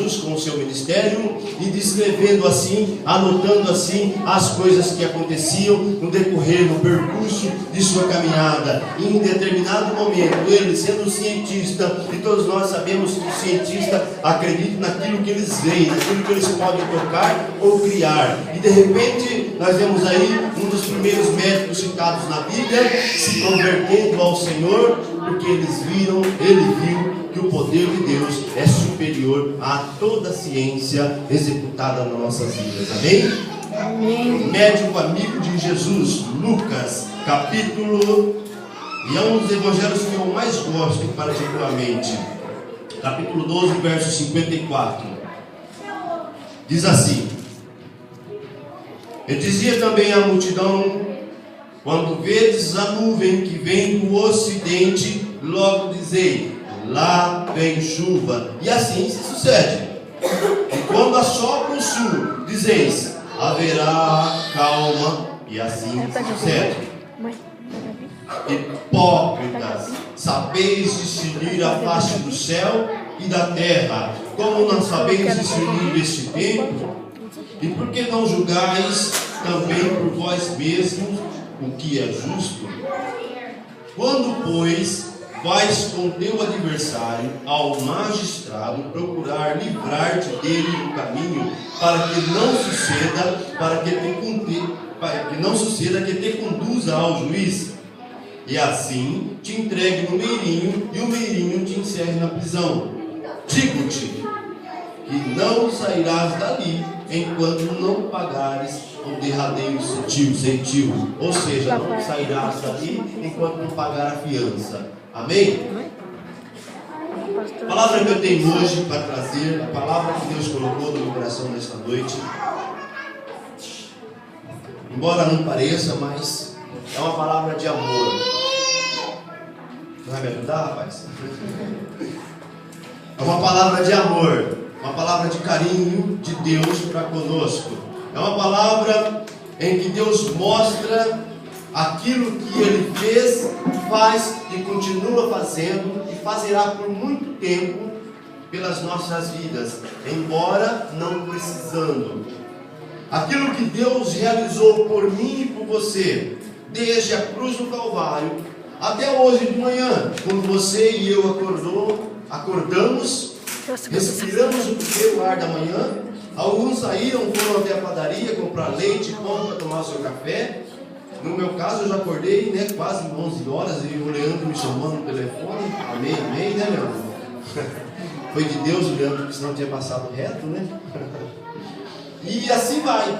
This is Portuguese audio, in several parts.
Jesus com o seu ministério e descrevendo assim, anotando assim as coisas que aconteciam no decorrer, no percurso de sua caminhada. E em determinado momento, ele sendo um cientista, e todos nós sabemos que o cientista acredita naquilo que eles veem, naquilo que eles podem tocar ou criar. E de repente, nós vemos aí um dos primeiros médicos citados na Bíblia se convertendo ao Senhor, porque ele viu que o poder de Deus é superior a toda a ciência executada nas nossas vidas. Amém? Amém. Médico amigo de Jesus, Lucas, capítulo, e é um dos evangelhos que eu mais gosto particularmente, capítulo 12, verso 54, diz assim: e dizia também à multidão: quando vedes a nuvem que vem do ocidente, logo dizei: lá vem chuva. E assim se sucede. E quando assopra o sul, dizeis: haverá calma. E assim se sucede. Hipócritas, sabeis discernir a face do céu e da terra, como não sabeis discernir este tempo? E por que não julgais também por vós mesmos o que é justo? Quando, pois, vais com teu adversário ao magistrado procurar livrar-te dele no caminho, para que não suceda que te conduza ao juiz, e assim te entregue no meirinho, e o meirinho te encerre na prisão. Digo-te que não sairás dali enquanto não pagares o derradeiro centil. Ou seja, não sairás dali enquanto não pagar a fiança. Amém? A palavra que eu tenho hoje para trazer, a palavra que Deus colocou no meu coração nesta noite, embora não pareça, mas é uma palavra de amor. Você vai me ajudar, rapaz? É uma palavra de amor, uma palavra de carinho de Deus para conosco. É uma palavra em que Deus mostra aquilo que Ele fez, faz e continua fazendo e fazerá por muito tempo pelas nossas vidas, embora não precisando. Aquilo que Deus realizou por mim e por você, desde a cruz do Calvário até hoje de manhã, quando você e eu acordamos, respiramos o primeiro ar da manhã. Alguns saíram, foram até a padaria comprar leite, pão para tomar o seu café. No meu caso, eu já acordei, quase 11 horas, e o Leandro me chamando no telefone. Amém, né, Leandro? Foi de Deus o Leandro, porque senão tinha passado reto, né? E assim vai.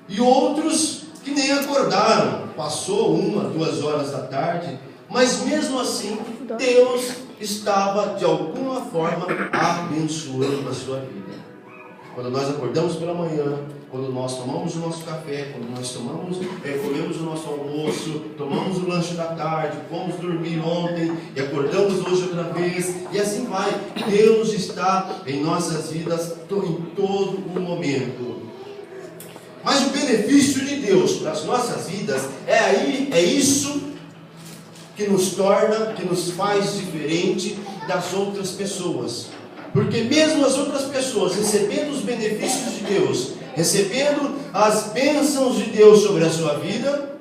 E outros que nem acordaram. Passou 1, 2 horas da tarde, mas mesmo assim, Deus estava de alguma forma abençoando a sua vida. Quando nós acordamos pela manhã, quando nós tomamos o nosso café, quando nós comemos o nosso almoço, tomamos o lanche da tarde, fomos dormir ontem e acordamos hoje outra vez, e assim vai. Deus está em nossas vidas em todo o momento. Mas o benefício de Deus para as nossas vidas é isso que nos torna, que nos faz diferente das outras pessoas. Porque mesmo as outras pessoas recebendo os benefícios de Deus, recebendo as bênçãos de Deus sobre a sua vida,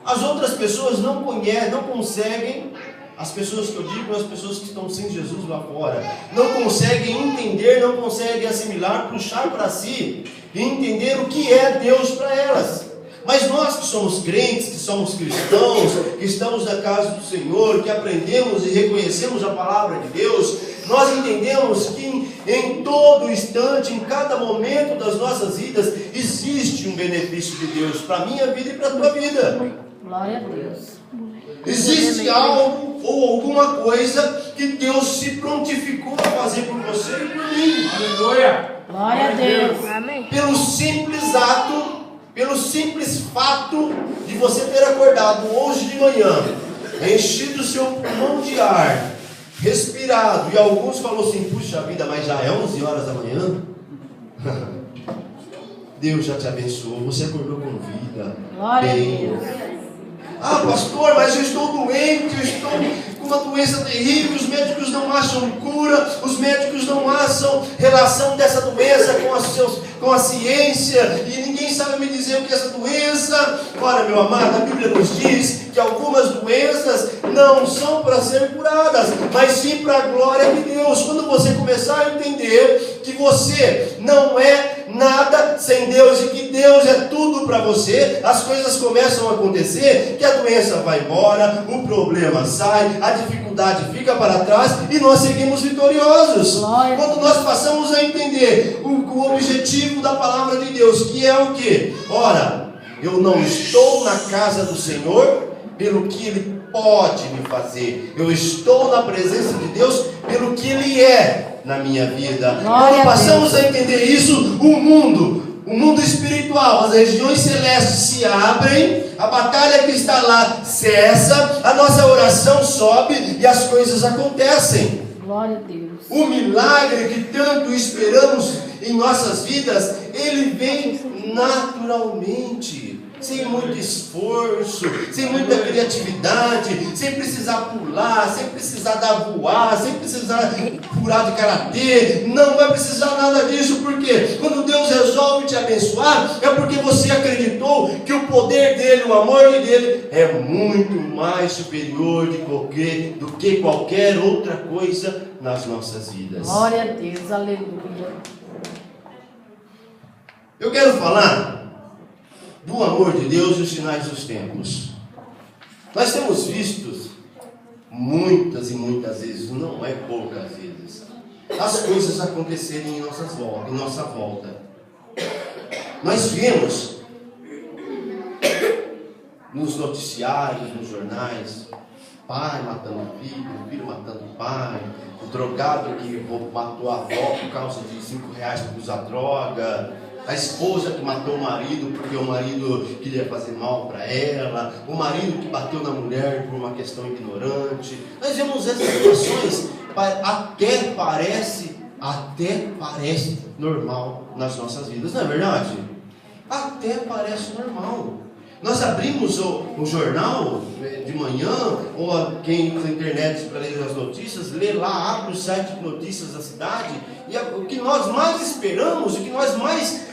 as outras pessoas não conseguem, as pessoas que eu digo, as pessoas que estão sem Jesus lá fora, não conseguem entender, não conseguem assimilar, puxar para si e entender o que é Deus para elas. Mas nós que somos crentes, que somos cristãos, que estamos na casa do Senhor, que aprendemos e reconhecemos a palavra de Deus, nós entendemos que em todo instante, em cada momento das nossas vidas, existe um benefício de Deus para a minha vida e para a tua vida. Glória a Deus. Existe algo ou alguma coisa que Deus se prontificou a fazer por você e por mim. Aleluia. Glória a Deus. Amém. Pelo simples ato, pelo simples fato de você ter acordado hoje de manhã, enchido o seu pulmão de ar, respirado, e alguns falaram assim: puxa vida, mas já é 11 horas da manhã? Deus já te abençoou, você acordou com vida. Glória bem. a Deus. Ah, pastor, mas eu estou doente, eu estou uma doença terrível, os médicos não acham cura, os médicos não acham relação dessa doença com a ciência, e ninguém sabe me dizer o que é essa doença. Ora, meu amado, a Bíblia nos diz que algumas doenças não são para ser curadas, mas sim para a glória de Deus. Quando você começar a entender que você não é nada sem Deus e que Deus é tudo para você, as coisas começam a acontecer, que a doença vai embora, o problema sai, a dificuldade fica para trás e nós seguimos vitoriosos. Glória. Quando nós passamos a entender o objetivo da palavra de Deus, que é o quê? Ora, eu não estou na casa do Senhor pelo que Ele pode me fazer, eu estou na presença de Deus pelo que Ele é na minha vida. Quando passamos a entender isso, o mundo espiritual, as regiões celestes se abrem, a batalha que está lá cessa, a nossa oração sobe e as coisas acontecem. Glória a Deus. O milagre que tanto esperamos em nossas vidas, ele vem naturalmente, sem muito esforço, sem muita criatividade, sem precisar pular, sem precisar dar voar, sem precisar pular de karatê. Não vai precisar nada disso, porque quando Deus resolve te abençoar, é porque você acreditou que o poder dele, o amor dele é muito mais superior do que qualquer outra coisa nas nossas vidas. Glória a Deus, aleluia. Eu quero falar do amor de Deus e os sinais dos tempos. Nós temos visto muitas e muitas vezes, não é poucas vezes, as coisas acontecerem em nossa volta. Nós vemos nos noticiários, nos jornais, pai matando filho matando pai, o drogado que matou a avó por causa de R$5 por usar droga, a esposa que matou o marido porque o marido queria fazer mal para ela, o marido que bateu na mulher por uma questão ignorante. Nós vemos essas situações, até parece normal nas nossas vidas, não é verdade? Até parece normal. Nós abrimos o jornal de manhã, ou quem usa a internet para ler as notícias, lê lá, abre o site de notícias da cidade, e o que nós mais esperamos, o que nós mais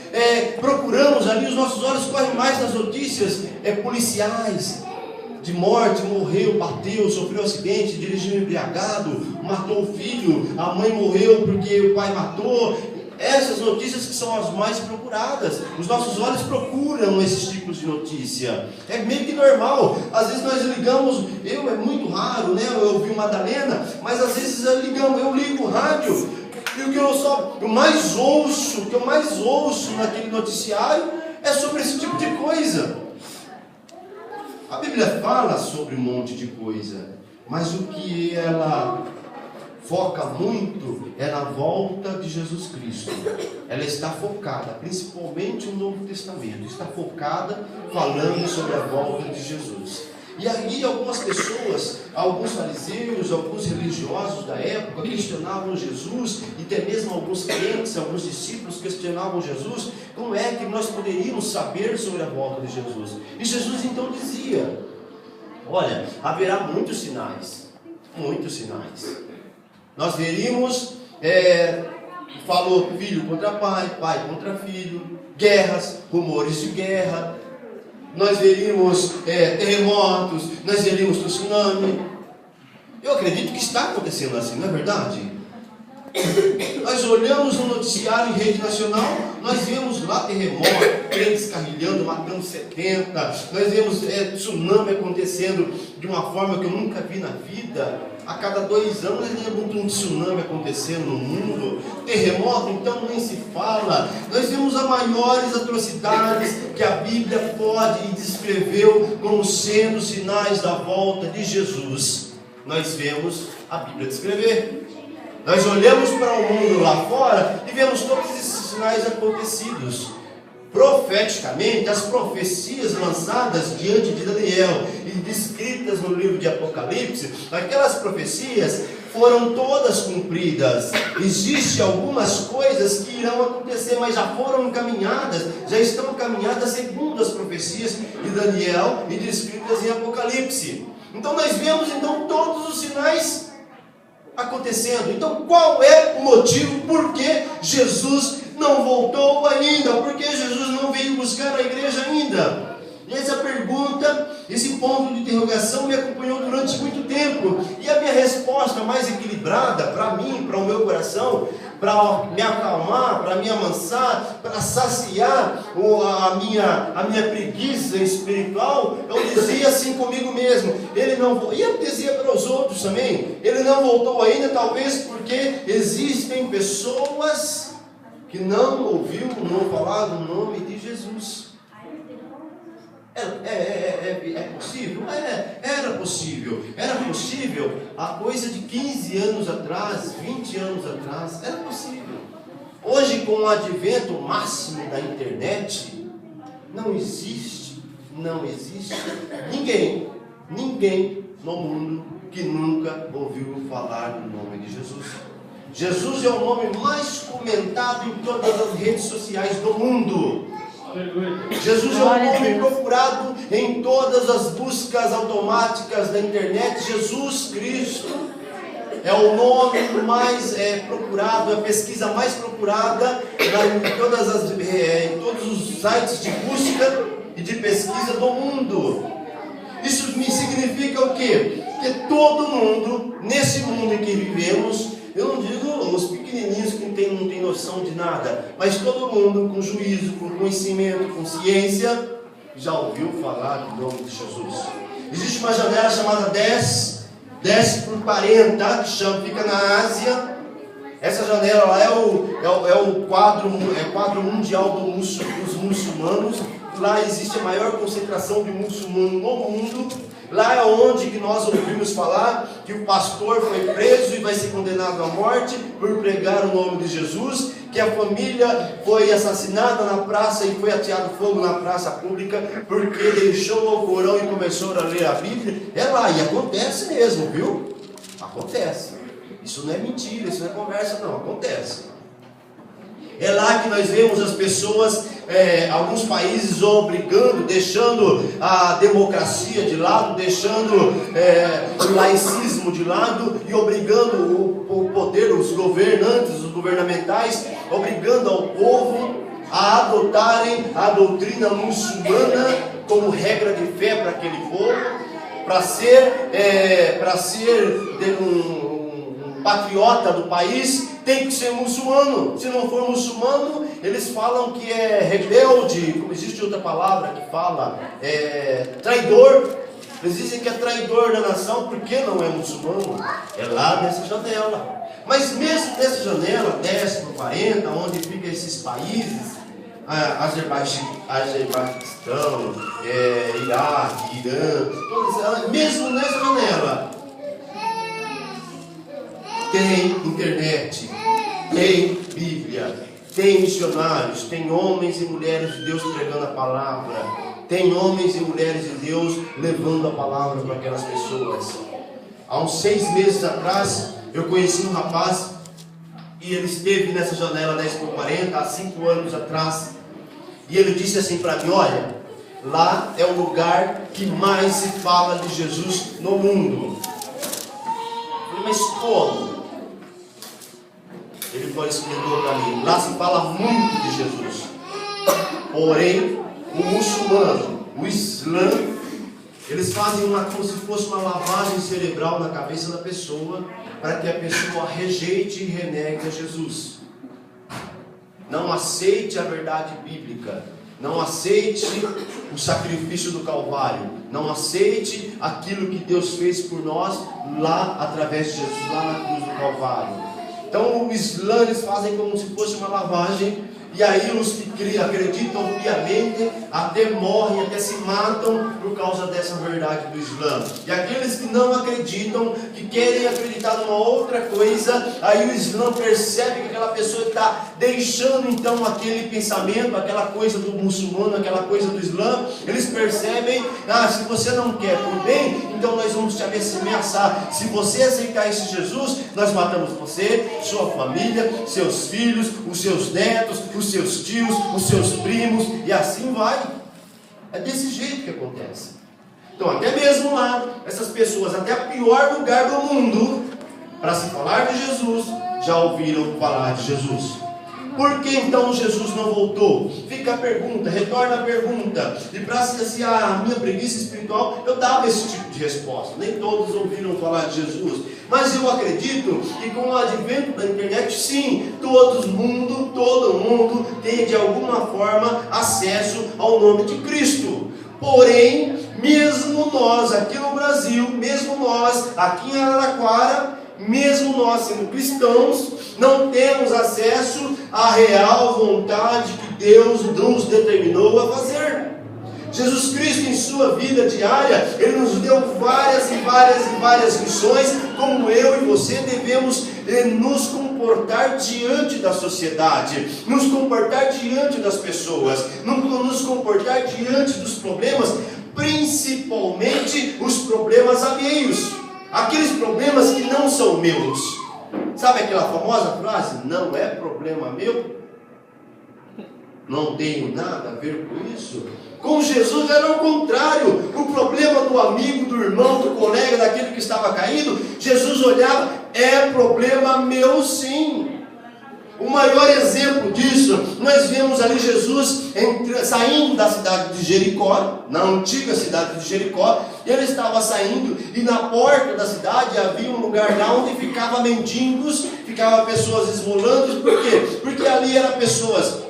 procuramos ali, os nossos olhos correm mais nas notícias, policiais, de morte, morreu, bateu, sofreu acidente, dirigiu embriagado, matou o filho, a mãe morreu porque o pai matou. Essas notícias que são as mais procuradas. Os nossos olhos procuram esses tipos de notícia. É meio que normal. Às vezes nós ligamos, é muito raro, né? Eu ouvi Madalena, mas às vezes eu ligo o rádio, e o que eu mais ouço naquele noticiário é sobre esse tipo de coisa. A Bíblia fala sobre um monte de coisa, mas o que ela foca muito é na volta de Jesus Cristo. Ela está focada, principalmente no Novo Testamento, está focada falando sobre a volta de Jesus. E aí algumas pessoas, alguns fariseus, alguns religiosos da época questionavam Jesus, e até mesmo alguns crentes, alguns discípulos questionavam Jesus, como é que nós poderíamos saber sobre a volta de Jesus? E Jesus então dizia, olha, haverá muitos sinais. Nós veríamos, falou filho contra pai, pai contra filho, guerras, rumores de guerra, nós veríamos terremotos, nós veríamos tsunami. Eu acredito que está acontecendo assim, não é verdade? Nós olhamos no noticiário em rede nacional, nós vemos lá terremoto, crentes carrilhando, matando 70, nós vemos tsunami acontecendo de uma forma que eu nunca vi na vida. A cada 2 anos nós vemos um tsunami acontecendo no mundo, terremoto então nem se fala. Nós vemos as maiores atrocidades que a Bíblia pode e descreveu como sendo sinais da volta de Jesus. Nós vemos a Bíblia descrever. Nós olhamos para o mundo lá fora e vemos todos esses sinais acontecidos. Profeticamente, as profecias lançadas diante de Daniel e descritas no livro de Apocalipse, aquelas profecias foram todas cumpridas. Existem algumas coisas que irão acontecer, mas já foram encaminhadas, já estão encaminhadas segundo as profecias de Daniel e descritas em Apocalipse. Então nós vemos então todos os sinais acontecendo. Então qual é o motivo por que Jesus não voltou ainda? Por que Jesus não veio buscar a igreja ainda? E essa pergunta, esse ponto de interrogação me acompanhou durante muito tempo. E a minha resposta mais equilibrada para mim, para o meu coração, para me acalmar, para me amansar, para saciar a minha preguiça espiritual, eu dizia assim comigo mesmo, ele não, e eu dizia para os outros também, ele não voltou ainda, talvez porque existem pessoas que não ouviram falar no nome de Jesus. É possível? Era possível. Era possível há coisa de 15 anos atrás, 20 anos atrás. Era possível. Hoje, com o advento máximo da internet, não existe ninguém no mundo que nunca ouviu falar do nome de Jesus. Jesus é o nome mais comentado em todas as redes sociais do mundo. Jesus é o nome procurado em todas as buscas automáticas da internet. Jesus Cristo é o nome mais procurado, a pesquisa mais procurada em todos os sites de busca e de pesquisa do mundo. Isso me significa o quê? Que todo mundo, nesse mundo em que vivemos, eu não digo os pequenininhos que não tem noção de nada, mas todo mundo com juízo, com conhecimento, com ciência, já ouviu falar do nome de Jesus. Existe uma janela chamada 10 por 40, que fica na Ásia. Essa janela lá é o quadro mundial dos muçulmanos. Lá existe a maior concentração de muçulmanos no mundo. Lá é onde que nós ouvimos falar que o pastor foi preso e vai ser condenado à morte por pregar o nome de Jesus, que a família foi assassinada na praça e foi ateado fogo na praça pública porque deixou o Corão e começou a ler a Bíblia. É lá, e acontece mesmo, viu? Acontece. Isso não é mentira, isso não é conversa, não, acontece. É lá que nós vemos as pessoas, alguns países deixando a democracia de lado, deixando o laicismo de lado e obrigando o poder, os governantes, os governamentais, obrigando ao povo a adotarem a doutrina muçulmana como regra de fé para aquele povo, para ser um patriota do país. Tem que ser muçulmano. Se não for muçulmano, eles falam que é rebelde, como existe outra palavra que fala, traidor. Eles dizem que é traidor da nação porque não é muçulmano. É lá nessa janela. Mas mesmo nessa janela, 10 por 40, onde ficam esses países, Azerbaijão, Iraque, Irã, mesmo nessa janela, tem internet, tem Bíblia, tem missionários, tem homens e mulheres de Deus pregando a palavra, tem homens e mulheres de Deus levando a palavra para aquelas pessoas. Há uns 6 meses atrás, eu conheci um rapaz e ele esteve nessa janela 10 por 40, há 5 anos atrás, e ele disse assim para mim: olha, lá é o lugar que mais se fala de Jesus no mundo. Eu falei, mas como? Ele foi explicando para mim: lá se fala muito de Jesus, porém o muçulmano, o Islã, eles fazem como se fosse uma lavagem cerebral na cabeça da pessoa, para que a pessoa rejeite e renegue a Jesus, não aceite a verdade bíblica, não aceite o sacrifício do Calvário, não aceite aquilo que Deus fez por nós lá através de Jesus, lá na cruz do Calvário. Então o Islã, eles fazem como se fosse uma lavagem, e aí os que acreditam piamente até morrem, até se matam por causa dessa verdade do Islã. E aqueles que não acreditam, que querem acreditar numa outra coisa, aí o Islã percebe que aquela pessoa está deixando então aquele pensamento, aquela coisa do muçulmano, aquela coisa do Islã. Eles percebem: se você não quer por bem, então nós vamos te ameaçar. Se você aceitar esse Jesus, nós matamos você, sua família, seus filhos, os seus netos, os seus tios, os seus primos, e assim vai. É desse jeito que acontece. Então, até mesmo lá, essas pessoas, até o pior lugar do mundo, para se falar de Jesus, já ouviram falar de Jesus. Por que então Jesus não voltou? Fica a pergunta, retorna a pergunta. E para saciar a minha preguiça espiritual, eu dava esse tipo de resposta. Nem todos ouviram falar de Jesus. Mas eu acredito que com o advento da internet, sim, todo mundo tem de alguma forma acesso ao nome de Cristo. Porém, mesmo nós aqui no Brasil, mesmo nós aqui em Araraquara, mesmo nós sendo cristãos, não temos acesso à real vontade que Deus nos determinou a fazer. Jesus Cristo, em sua vida diária, Ele nos deu várias lições, como eu e você devemos nos comportar diante da sociedade, nos comportar diante das pessoas, nos comportar diante dos problemas, principalmente os problemas alheios, aqueles problemas que não são meus. Sabe aquela famosa frase, não é problema meu? Não tenho nada a ver com isso. Com Jesus era o contrário. O problema do amigo, do irmão, do colega, daquele que estava caído, Jesus olhava, é problema meu sim. O maior exemplo disso, nós vemos ali Jesus saindo da cidade de Jericó, na antiga cidade de Jericó. Ele estava saindo e na porta da cidade havia um lugar lá onde ficava mendigos, ficava pessoas esmolando. Por quê? Porque ali eram pessoas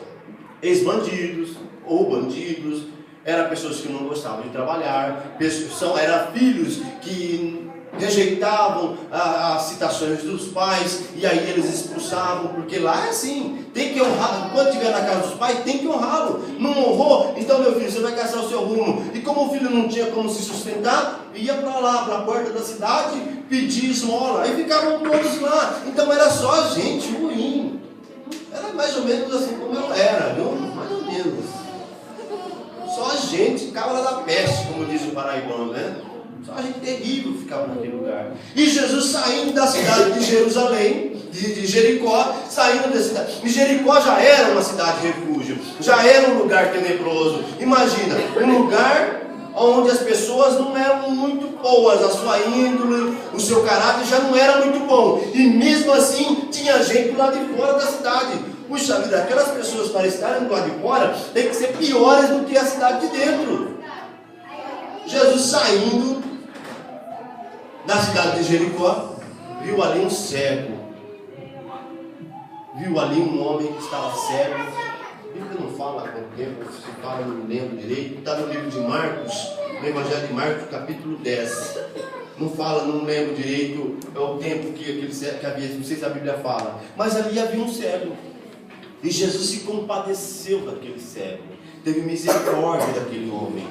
ex-bandidos ou bandidos, eram pessoas que não gostavam de trabalhar, eram filhos que rejeitavam as citações dos pais, e aí eles expulsavam, porque lá é assim, tem que honrar, quando estiver na casa dos pais, tem que honrá-lo. Não honrou, então meu filho, você vai caçar o seu rumo. E como o filho não tinha como se sustentar, ia para lá, para a porta da cidade, pedir esmola, aí ficavam todos lá. Então era só gente ruim. Era mais ou menos assim como eu era, viu? Mais ou menos. Só gente, cabra da peste, como diz o paraibano, né? Só gente terrível ficava naquele lugar. E Jesus saindo da cidade de Jerusalém, de Jericó, saindo da cidade. E Jericó já era uma cidade de refúgio, já era um lugar tenebroso. Imagina, um lugar onde as pessoas não eram muito boas, a sua índole, o seu caráter já não era muito bom. E mesmo assim, tinha gente lá de fora da cidade. Puxa vida, aquelas pessoas para estarem do lado de fora, tem que ser piores do que a cidade de dentro. Jesus saindo da cidade de Jericó, viu ali um cego, viu ali um homem que estava cego. A Bíblia não fala há quanto tempo, se fala, não me lembro direito, está no livro de Marcos, no Evangelho de Marcos, capítulo 10. Não fala, não lembro direito, é o tempo que aquele cego que havia, não sei se a Bíblia fala, mas ali havia um cego. E Jesus se compadeceu daquele cego, teve misericórdia daquele homem,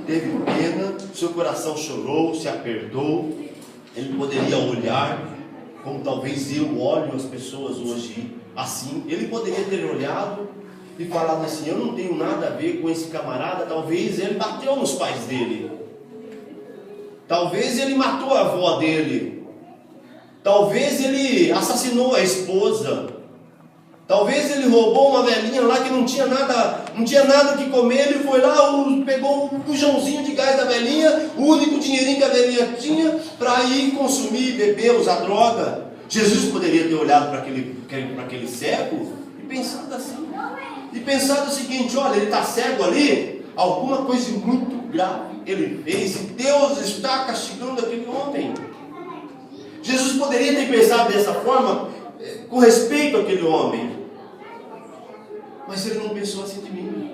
teve pena, seu coração chorou, se apertou. Ele poderia olhar, como talvez eu olho as pessoas hoje assim. Ele poderia ter olhado e falado assim, eu não tenho nada a ver com esse camarada. Talvez ele bateu nos pais dele, talvez ele matou a avó dele, talvez ele assassinou a esposa, talvez ele roubou uma velhinha lá que não tinha nada que comer. Ele foi lá, pegou um bujãozinho de gás da velhinha, o único dinheirinho que a velhinha tinha, para ir consumir, beber, usar droga. Jesus poderia ter olhado para aquele cego e pensado assim, e pensado o seguinte, olha, ele está cego ali, alguma coisa muito grave ele fez, e Deus está castigando aquele homem. Jesus poderia ter pensado dessa forma, com respeito àquele homem, mas ele não pensou assim de mim,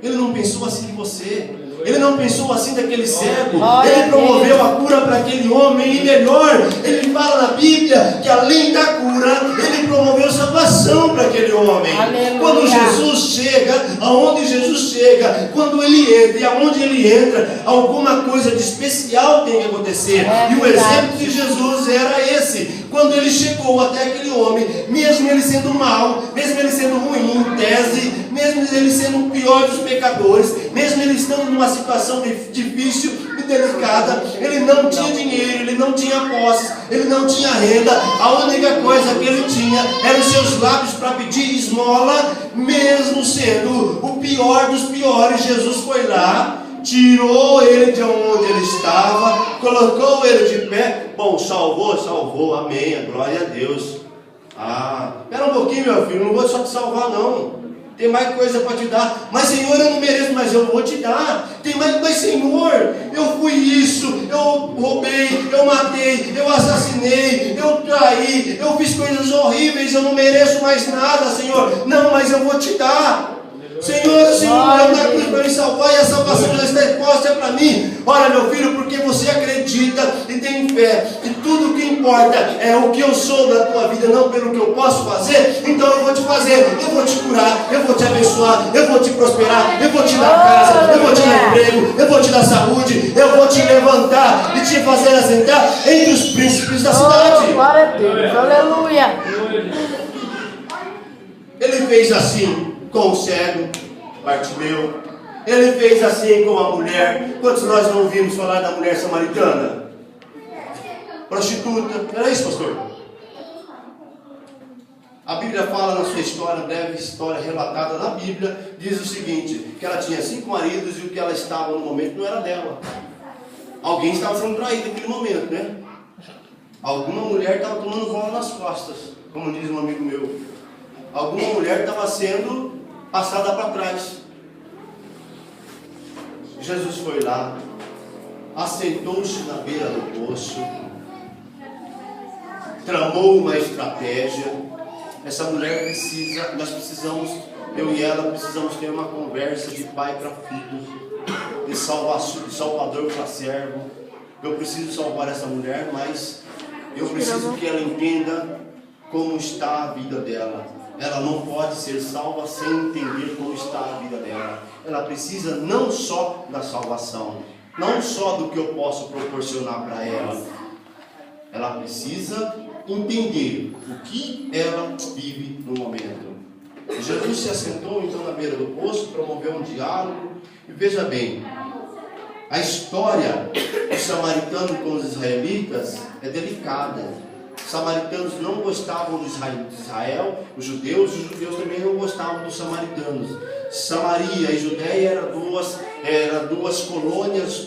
ele não pensou assim de você, ele não pensou assim daquele cego. Ele promoveu a cura para aquele homem, e melhor, ele fala na Bíblia que além da cura, ele promoveu salvação para aquele homem. Aleluia. Quando Jesus chega, aonde Jesus chega, quando ele entra e aonde ele entra, alguma coisa de especial tem que acontecer. E o exemplo de Jesus era esse. Quando ele chegou até aquele homem, mesmo ele sendo mau, mesmo ele sendo ruim em tese, mesmo ele sendo o pior dos pecadores, mesmo ele estando numa situação difícil e delicada, ele não tinha dinheiro, ele não tinha posses, ele não tinha renda. A única coisa que ele tinha eram os seus lábios para pedir esmola. Mesmo sendo o pior dos piores, Jesus foi lá, tirou ele de onde ele estava, colocou ele de pé. Bom, salvou, amém, glória a Deus. Espera um pouquinho, meu filho, não vou só te salvar não. Tem mais coisa para te dar. Mas Senhor, eu não mereço, mas eu vou te dar. Mas Senhor, eu fui isso, eu roubei, eu matei, eu assassinei, eu traí, eu fiz coisas horríveis, eu não mereço mais nada, Senhor. Não, mas eu vou te dar. Senhor, o Senhor morreu na cruz para me salvar e a salvação já está exposta para mim. Olha, meu filho, porque você acredita e tem fé que tudo o que importa é o que eu sou na tua vida, não pelo que eu posso fazer. Então eu vou te fazer, eu vou te curar, eu vou te abençoar, eu vou te prosperar, eu vou te dar casa, eu vou te dar emprego, eu vou te dar saúde, eu vou te levantar e te fazer assentar entre os príncipes da cidade. Glória a Deus, aleluia. Ele fez assim com o cego, Bartimeu. Ele fez assim com a mulher. Quantos nós não ouvimos falar da mulher samaritana? Prostituta. Era isso, pastor? A Bíblia fala na sua história, breve história relatada na Bíblia, diz o seguinte, que ela tinha 5 maridos e o que ela estava no momento não era dela. Alguém estava sendo traído naquele momento, né? Alguma mulher estava tomando bola nas costas, como diz um amigo meu. Alguma mulher estava sendo passada para trás. Jesus foi lá, assentou-se na beira do poço, tramou uma estratégia. Essa mulher precisa, nós precisamos, eu e ela precisamos ter uma conversa de pai para filho, de salvador para servo. Eu preciso salvar essa mulher, mas eu preciso que ela entenda como está a vida dela. Ela não pode ser salva sem entender como está a vida dela. Ela precisa não só da salvação, não só do que eu posso proporcionar para ela. Ela precisa entender o que ela vive no momento. Jesus se assentou então na beira do poço, promoveu um diálogo. E veja bem, a história do samaritano com os israelitas é delicada. Os samaritanos não gostavam de Israel, os judeus também não gostavam dos samaritanos. Samaria e Judéia eram duas colônias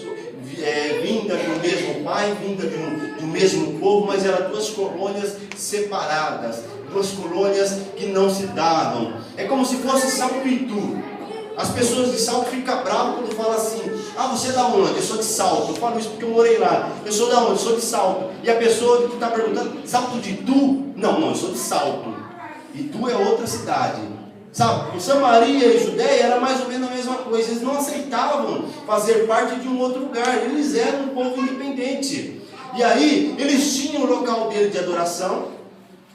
vindas do mesmo pai, vindas do mesmo povo, mas eram duas colônias separadas, duas colônias que não se davam. É como se fosse Salto e Itu. As pessoas de Salto ficam bravas quando falam assim: você é da onde? Eu sou de Salto. Eu falo isso porque eu morei lá. Eu sou da onde? Eu sou de Salto. E a pessoa que está perguntando: Salto de Itu? Não, eu sou de Salto. Itu é outra cidade. Sabe? Samaria e Judéia era mais ou menos a mesma coisa. Eles não aceitavam fazer parte de um outro lugar. Eles eram um povo independente. E aí, eles tinham o local dele de adoração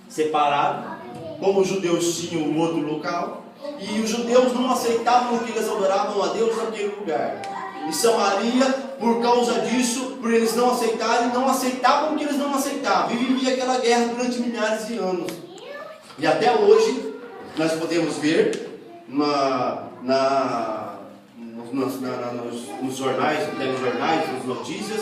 separado, como os judeus tinham um outro local. E os judeus não aceitavam que eles adoravam a Deus naquele lugar. E Samaria, por causa disso, por eles não aceitarem, não aceitavam o que eles não aceitavam. E vivia aquela guerra durante milhares de anos. E até hoje, nós podemos ver nos jornais, nos telejornais, nas notícias,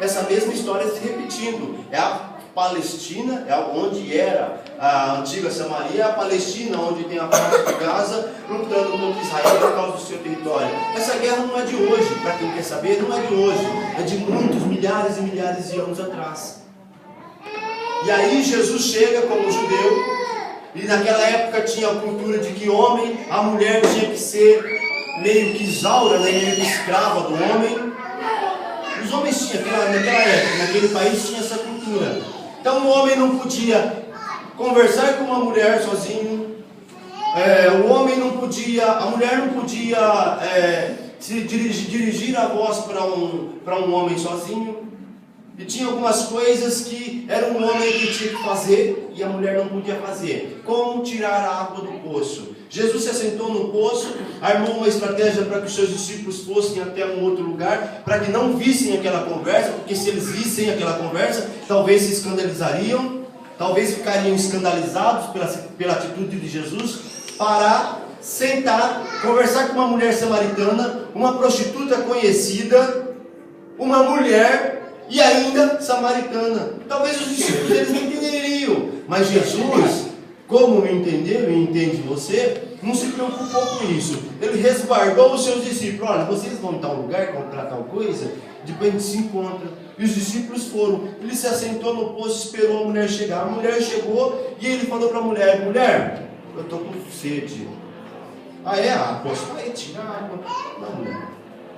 essa mesma história se repetindo. É a Palestina, é onde era a antiga Samaria, a Palestina, onde tem a faixa de Gaza, lutando contra Israel por causa do seu território. Essa guerra não é de hoje, para quem quer saber, não é de hoje, é de muitos, milhares e milhares de anos atrás. E aí Jesus chega como judeu, e naquela época tinha a cultura de que a mulher tinha que ser meio que isaura, né, meio que escrava do homem. Os homens tinham, naquela época, naquele país tinha essa cultura. Então o homem não podia conversar com uma mulher sozinho, a mulher não podia se dirigir a voz para um homem sozinho. E tinha algumas coisas que era um homem que tinha que fazer e a mulher não podia fazer. Como tirar a água do poço? Jesus se assentou no poço, armou uma estratégia para que os seus discípulos fossem até um outro lugar, para que não vissem aquela conversa, porque se eles vissem aquela conversa, talvez se escandalizariam, talvez ficariam escandalizados pela atitude de Jesus, para sentar, conversar com uma mulher samaritana, uma prostituta conhecida, uma mulher e ainda samaritana. Talvez os discípulos eles não entenderiam, mas Jesus como me entendeu e entende você, não se preocupou com isso. Ele resguardou os seus discípulos. Olha, vocês vão em tal lugar comprar tal coisa, depois a gente se encontra. E os discípulos foram. Ele se assentou no poço, esperou a mulher chegar. A mulher chegou e ele falou para a mulher: mulher, eu estou com sede. Ah, é? Ah, posso tirar água. Não, mulher,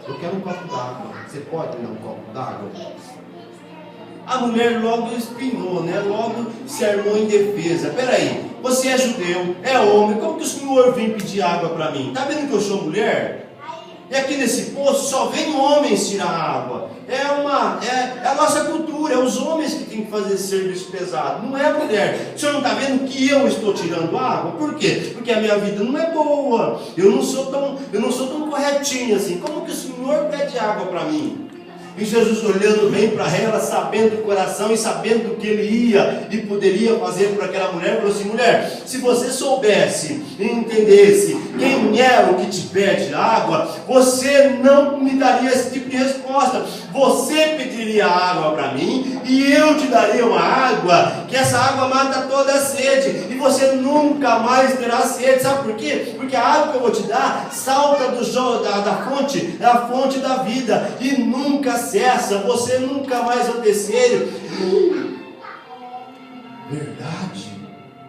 eu quero um copo d'água. Você pode me dar um copo d'água? A mulher logo espinou, né? Logo se armou em defesa. Peraí, você é judeu, é homem, como que o senhor vem pedir água para mim? Está vendo que eu sou mulher? E aqui nesse poço só vem homens tirar água. É a nossa cultura, é os homens que têm que fazer esse serviço pesado, não é a mulher. O senhor não está vendo que eu estou tirando água? Por quê? Porque a minha vida não é boa. Eu não sou tão corretinho assim. Como que o senhor pede água para mim? E Jesus, olhando bem para ela, sabendo do coração e sabendo o que ele ia e poderia fazer por aquela mulher, falou assim: mulher, se você soubesse e entendesse quem é o que te pede água, você não me daria esse tipo de resposta. Você pediria água para mim e eu te daria uma água, que essa água mata toda a sede e você nunca mais terá sede. Sabe por quê? Porque a água que eu vou te dar salta da fonte, é a fonte da vida e nunca cessa, você nunca vai ter sede. Verdade?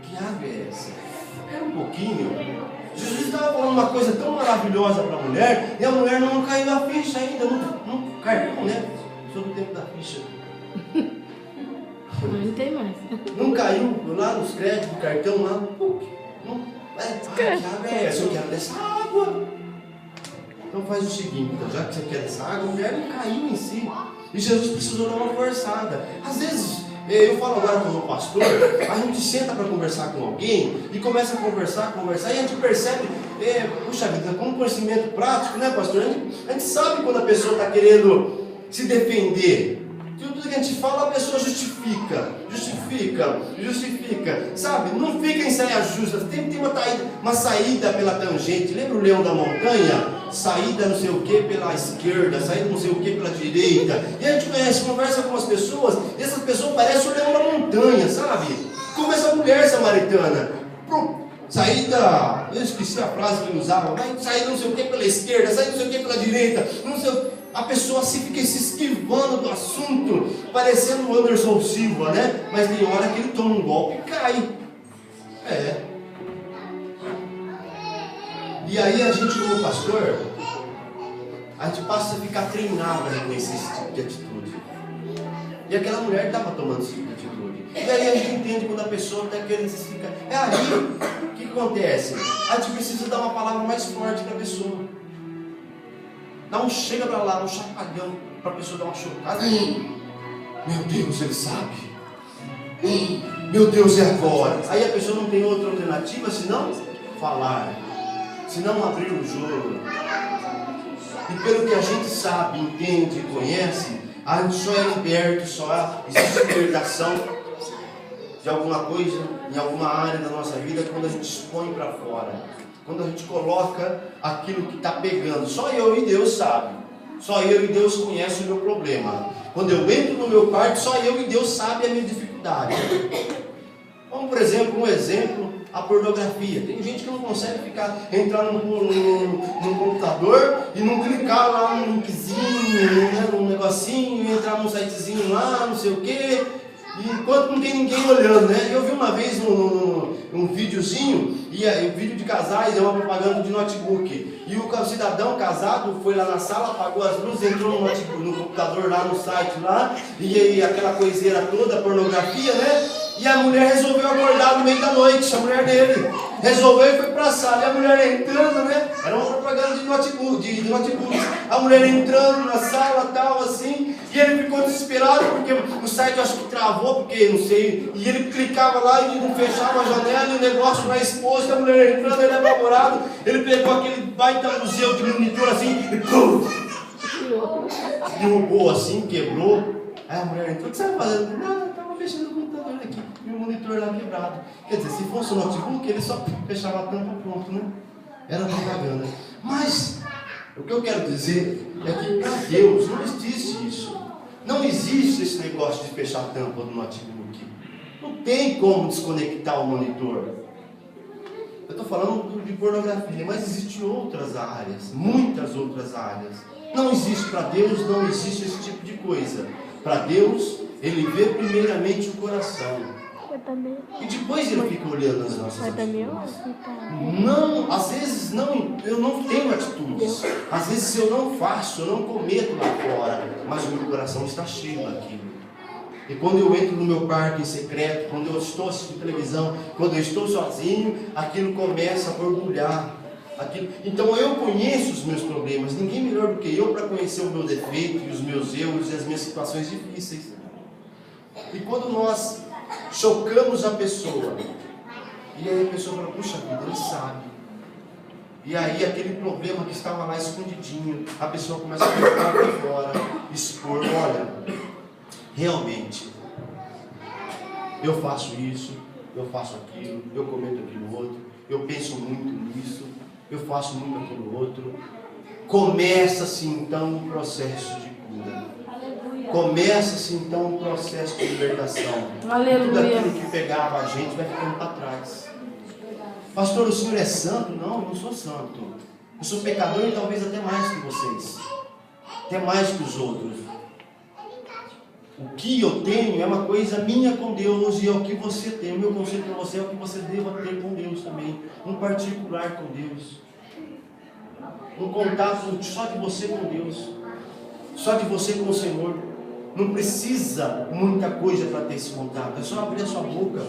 Que água é essa? Espera um pouquinho. Jesus estava falando uma coisa tão maravilhosa para a mulher e a mulher não caiu na ficha ainda, não caiu, né? Sobre o tempo da ficha. Não tem mais. Não caiu lá nos créditos do cartão lá. Que água é essa? Eu quero dessa água. Então faz o seguinte, então, já que você quer essa água, a mulher não caiu em si. E Jesus precisou dar uma forçada. Às vezes, eu falo agora como pastor, a gente senta para conversar com alguém e começa a conversar, e a gente percebe, puxa vida, com conhecimento prático, né, pastor? A gente sabe quando a pessoa está querendo se defender. Tudo que a gente fala, a pessoa justifica, sabe? Não fica em saia justa, tem uma saída pela tangente. Lembra o leão da montanha? Saída não sei o que pela esquerda, saída não sei o que pela direita. E a gente conversa com as pessoas, e essas pessoas parecem o leão da montanha, sabe? Como essa mulher samaritana. Saída, eu esqueci a frase que ele usava, mas saída não sei o que pela esquerda, saída não sei o que pela direita, não sei. A pessoa assim fica se esquivando do assunto, parecendo o Anderson Silva, né? Mas tem hora que ele toma um golpe e cai. E aí a gente, como pastor, a gente passa a ficar treinado com esse tipo de atitude. E aquela mulher estava tomando esse tipo de atitude. E aí a gente entende quando a pessoa está querendo se ficar. Aí, o que acontece? A gente precisa dar uma palavra mais forte para a pessoa. Dá um chega para lá, um chacoalhão, para a pessoa dar uma chocada. Meu Deus, ele sabe. Meu Deus, é agora. Aí a pessoa não tem outra alternativa senão falar, senão abrir o jogo. E pelo que a gente sabe, entende, conhece, a gente só é liberto, só existe libertação de alguma coisa, em alguma área da nossa vida, quando a gente expõe para fora. Quando a gente coloca aquilo que está pegando. Só eu e Deus sabe. Só eu e Deus conhecem o meu problema. Quando eu entro no meu quarto, só eu e Deus sabem a minha dificuldade. Vamos, por exemplo, a pornografia. Tem gente que não consegue entrar no computador e não clicar lá num linkzinho, né, num negocinho, entrar num sitezinho lá, não sei o quê. E enquanto não tem ninguém olhando, né? Eu vi uma vez um videozinho, o vídeo de casais é uma propaganda de notebook. E o cidadão casado foi lá na sala, apagou as luzes, entrou no notebook, no computador lá, no site lá, e aí aquela coiseira toda, pornografia, né? E a mulher resolveu acordar no meio da noite, a mulher dele. Resolveu e foi pra sala. E a mulher entrando, né? Era uma propaganda de notebook. A mulher entrando na sala, tal, assim. E ele ficou desesperado, porque o site eu acho que travou, porque não sei. E ele clicava lá e não fechava a janela, e o negócio lá exposto. A mulher entrando, ele apavorado. Ele pegou aquele baita museu de monitor assim, e pum! Derrubou assim, quebrou. Aí a mulher entrou: o que você vai fazendo? Não, eu estava mexendo no computador aqui. E o monitor lá quebrado. Quer dizer, se fosse o notebook, ele só fechava a tampa, pronto, né? Era propaganda. Mas o que eu quero dizer é que para Deus não existe isso. Não existe esse negócio de fechar a tampa do notebook. Não tem como desconectar o monitor. Eu estou falando de pornografia, mas existem outras áreas, muitas outras áreas. Não existe para Deus, não existe esse tipo de coisa. Para Deus, Ele vê primeiramente o coração. E depois Ele fica olhando as nossas atitudes. Não, às vezes eu não tenho atitudes. Às vezes eu não faço, eu não cometo lá fora, mas o meu coração está cheio daquilo. E quando eu entro no meu quarto em secreto, quando eu estou assistindo televisão, quando eu estou sozinho, aquilo começa a borbulhar. Então eu conheço os meus problemas, ninguém melhor do que eu para conhecer o meu defeito e os meus erros e as minhas situações difíceis. E quando nós chocamos a pessoa, e aí a pessoa fala, puxa vida, ele sabe. E aí aquele problema que estava lá escondidinho, a pessoa começa a colocar para fora, expor, olha, realmente, eu faço isso, eu faço aquilo, eu cometo aquilo outro, eu penso muito nisso, eu faço muito aquilo outro. Começa-se então o processo de cura. Começa-se então o processo de libertação. Aleluia. Tudo aquilo que pegava a gente vai ficando para trás. Pastor, o senhor é santo? Não, eu não sou santo. Eu sou pecador e talvez até mais que vocês. Até mais que os outros. O que eu tenho é uma coisa minha com Deus e é o que você tem. O meu conselho para você é o que você deva ter com Deus também. Um particular com Deus. Um contato só de você com Deus. Só de você com o Senhor. Não precisa muita coisa para ter esse contato. É só abrir a sua boca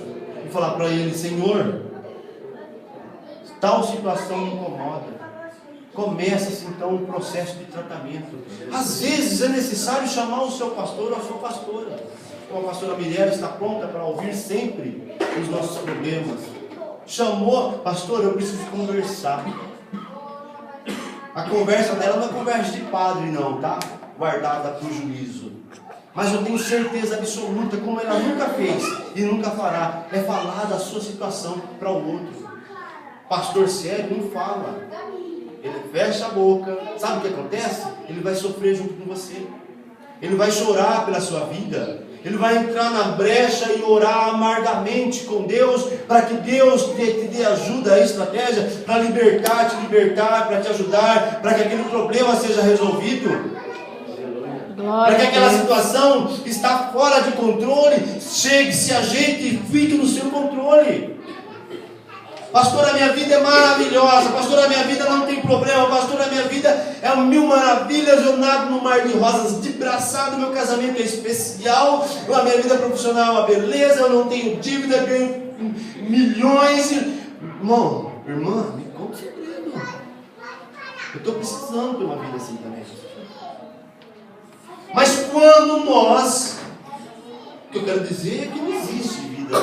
e falar para Ele, Senhor, tal situação me incomoda. Começa-se então um processo de tratamento. Às vezes é necessário chamar o seu pastor ou a sua pastora. Então a pastora Mirella está pronta para ouvir sempre os nossos problemas. Chamou, pastor, eu preciso conversar. A conversa dela não é conversa de padre não, tá? Guardada para o juízo. Mas eu tenho certeza absoluta, como ela nunca fez e nunca fará, é falar da sua situação para o outro. Pastor sério não fala. Ele fecha a boca. Sabe o que acontece? Ele vai sofrer junto com você. Ele vai chorar pela sua vida. Ele vai entrar na brecha e orar amargamente com Deus, para que Deus te dê ajuda, estratégia, para te libertar, para te ajudar, para que aquele problema seja resolvido. Para que aquela situação que está fora de controle chegue, se ajeite e fique no seu controle. Pastor, a minha vida é maravilhosa. Pastor, a minha vida não tem problema. Pastor, a minha vida é 1000 maravilhas. Eu nado no mar de rosas de braçada. Meu casamento é especial. A minha vida profissional é uma beleza. Eu não tenho dívida. Ganho milhões. Irmão, irmã, me conta o segredo. Eu estou precisando de uma vida assim também. Mas quando nós, o que eu quero dizer é que não existe vida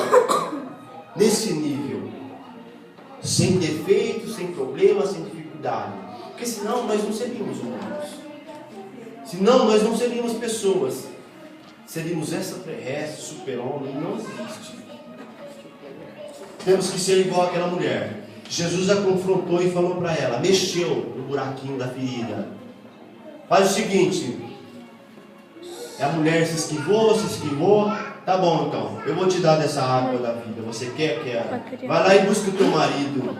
nesse nível, sem defeito, sem problema, sem dificuldade, porque senão nós não seríamos humanos, senão nós não seríamos pessoas, seríamos extraterrestres, super-homem. Não existe. Temos que ser igual àquela mulher. Jesus a confrontou e falou para ela, mexeu no buraquinho da ferida. Faz o seguinte, a mulher se esquivou, tá bom então, eu vou te dar dessa água da vida, você quer? Vai lá e busca o teu marido.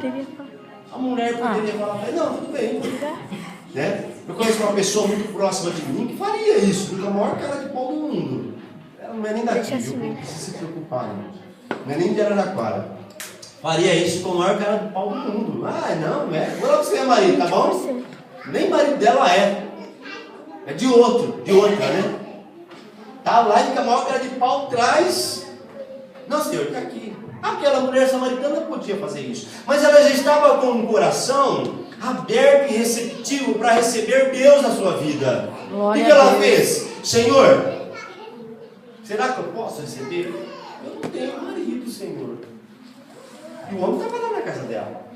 A mulher poderia falar, não, tudo bem, né? Eu conheço uma pessoa muito próxima de mim que faria isso, com a maior cara de pau do mundo. Ela não é nem daqui, não precisa se preocupar, não é nem de Araraquara. Faria isso com a maior cara de pau do mundo. Não, vou lá que você é marido, tá bom? Nem marido dela é de outra, né? Tá lá e com a maior cara de pau traz. Não, senhor, está aqui. Aquela mulher samaritana podia fazer isso, mas ela já estava com o coração aberto e receptivo para receber Deus na sua vida. O que ela fez? Senhor, será que eu posso receber? Eu não tenho marido, Senhor. E o homem estava lá na casa dela.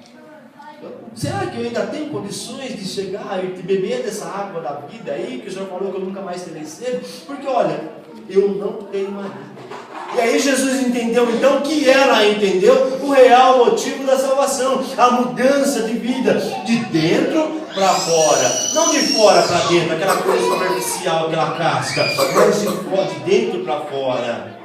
Será que eu ainda tenho condições de chegar e beber dessa água da vida aí, que o Senhor falou que eu nunca mais terei sede? Porque olha, eu não tenho marido. E aí Jesus entendeu então que ela entendeu o real motivo da salvação, a mudança de vida, de dentro para fora, não de fora para dentro, aquela coisa superficial, aquela casca, mas de dentro para fora.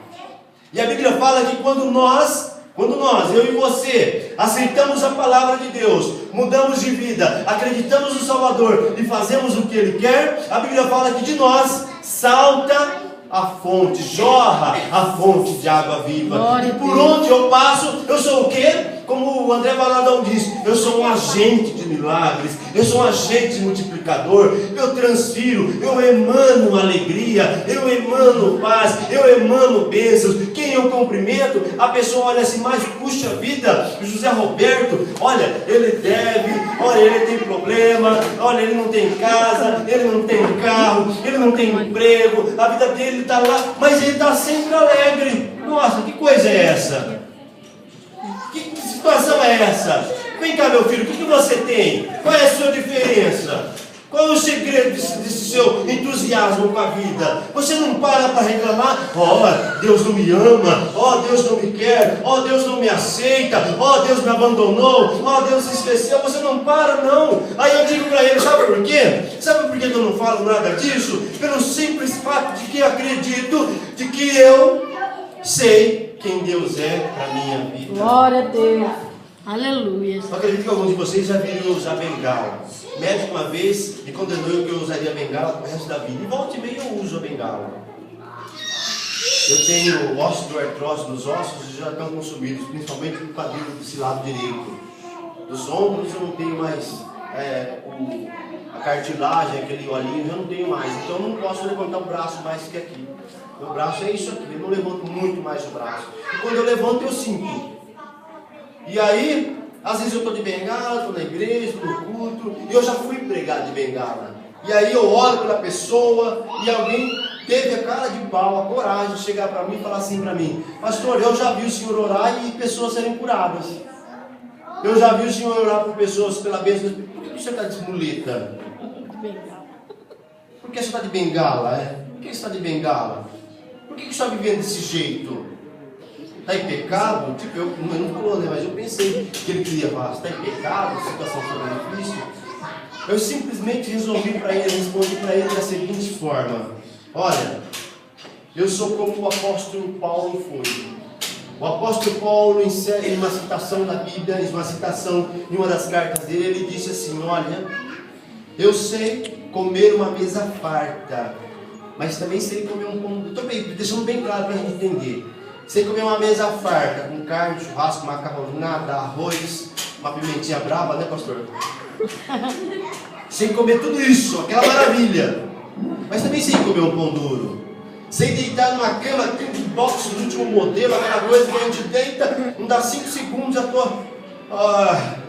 E a Bíblia fala que quando nós Quando nós, eu e você, aceitamos a palavra de Deus, mudamos de vida, acreditamos no Salvador e fazemos o que Ele quer, a Bíblia fala que de nós salta a fonte, jorra a fonte de água viva. Glória E por onde eu passo, eu sou o quê? Como o André Valadão diz, eu sou um agente de milagres, eu sou um agente multiplicador, eu transfiro, eu emano alegria, eu emano paz, eu emano bênçãos. Quem eu cumprimento, a pessoa olha assim, mas puxa vida, José Roberto, olha, ele deve, olha, ele tem problema, olha, ele não tem casa, ele não tem carro, ele não tem emprego, a vida dele está lá, mas ele está sempre alegre. Nossa, que coisa é essa? Que situação é essa? Vem cá, meu filho, o que você tem? Qual é a sua diferença? Qual é o segredo desse seu entusiasmo com a vida? Você não para reclamar, Deus não me ama, Deus não me quer, Deus não me aceita, Deus me abandonou, Deus se esqueceu. Você não para, não. Aí eu digo para ele, sabe por quê? Sabe por que eu não falo nada disso? Pelo simples fato de que acredito, de que eu sei quem Deus é para a minha vida. Glória a Deus. Aleluia. Eu acredito que alguns de vocês já viram usar bengala. Médico uma vez me condenou que eu usaria bengala pro resto da vida. E volta e meia eu uso a bengala. Eu tenho osteoartrose nos ossos e já estão consumidos, principalmente no quadril desse lado direito. Dos ombros eu não tenho mais a cartilagem, aquele olhinho, eu não tenho mais. Então eu não posso levantar o braço mais que aqui. Meu braço é isso aqui, eu não levanto muito mais o braço. E quando eu levanto eu sinto. E aí, às vezes eu estou de bengala, estou na igreja, estou no culto, e eu já fui pregar de bengala. E aí eu oro pela pessoa, e alguém teve a cara de pau, a coragem de chegar para mim e falar assim para mim: pastor, eu já vi o senhor orar e pessoas serem curadas. Eu já vi o senhor orar por pessoas pela bênção. Por que o senhor está de muleta? Por que você está de bengala? Por que você está de bengala? Por que você está vivendo desse jeito? Está em pecado? Tipo, eu não falou, né? Mas eu pensei que ele queria falar: está em pecado, situação tão difícil. Eu simplesmente resolvi para ele, respondi para ele da seguinte forma: olha, eu sou como o apóstolo Paulo foi. O apóstolo Paulo insere uma citação da Bíblia, uma citação em uma das cartas dele, ele disse assim: olha, eu sei comer uma mesa farta, mas também sei comer um pão. Estou deixando bem claro para a gente entender. Sei comer uma mesa farta, com carne, churrasco, macarronada, arroz, uma pimentinha brava, né, pastor? Sei comer tudo isso, aquela maravilha. Mas também sei comer um pão duro. Sei deitar numa cama, tem um box do último modelo, aquela coisa que a gente deita, não dá 5 segundos, já estou...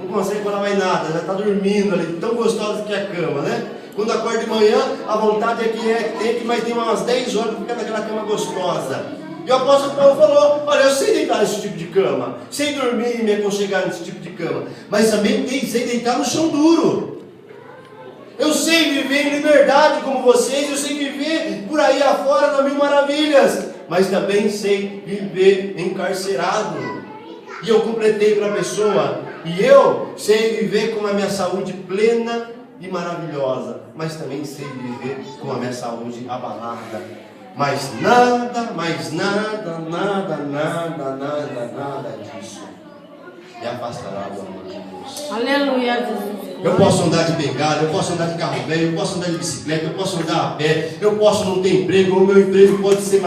não consegue falar mais nada, já está dormindo ali, tão gostosa que é a cama, né? Quando acorda de manhã, a vontade é que mas tem umas 10 horas para ficar naquela cama gostosa. E o apóstolo Paulo falou: olha, eu sei deitar nesse tipo de cama, sei dormir e me aconchegar nesse tipo de cama, mas também sei deitar no chão duro. Eu sei viver em liberdade como vocês, eu sei viver por aí afora nas mil maravilhas, mas também sei viver encarcerado. E eu completei para a pessoa: e eu sei viver com a minha saúde plena e maravilhosa, mas também sei viver com a minha saúde abalada. Mas nada disso me afastará do amor de Deus. Aleluia, Jesus. Eu posso andar de bengala, eu posso andar de carro velho, eu posso andar de bicicleta, eu posso andar a pé, eu posso não ter emprego, o meu emprego pode ser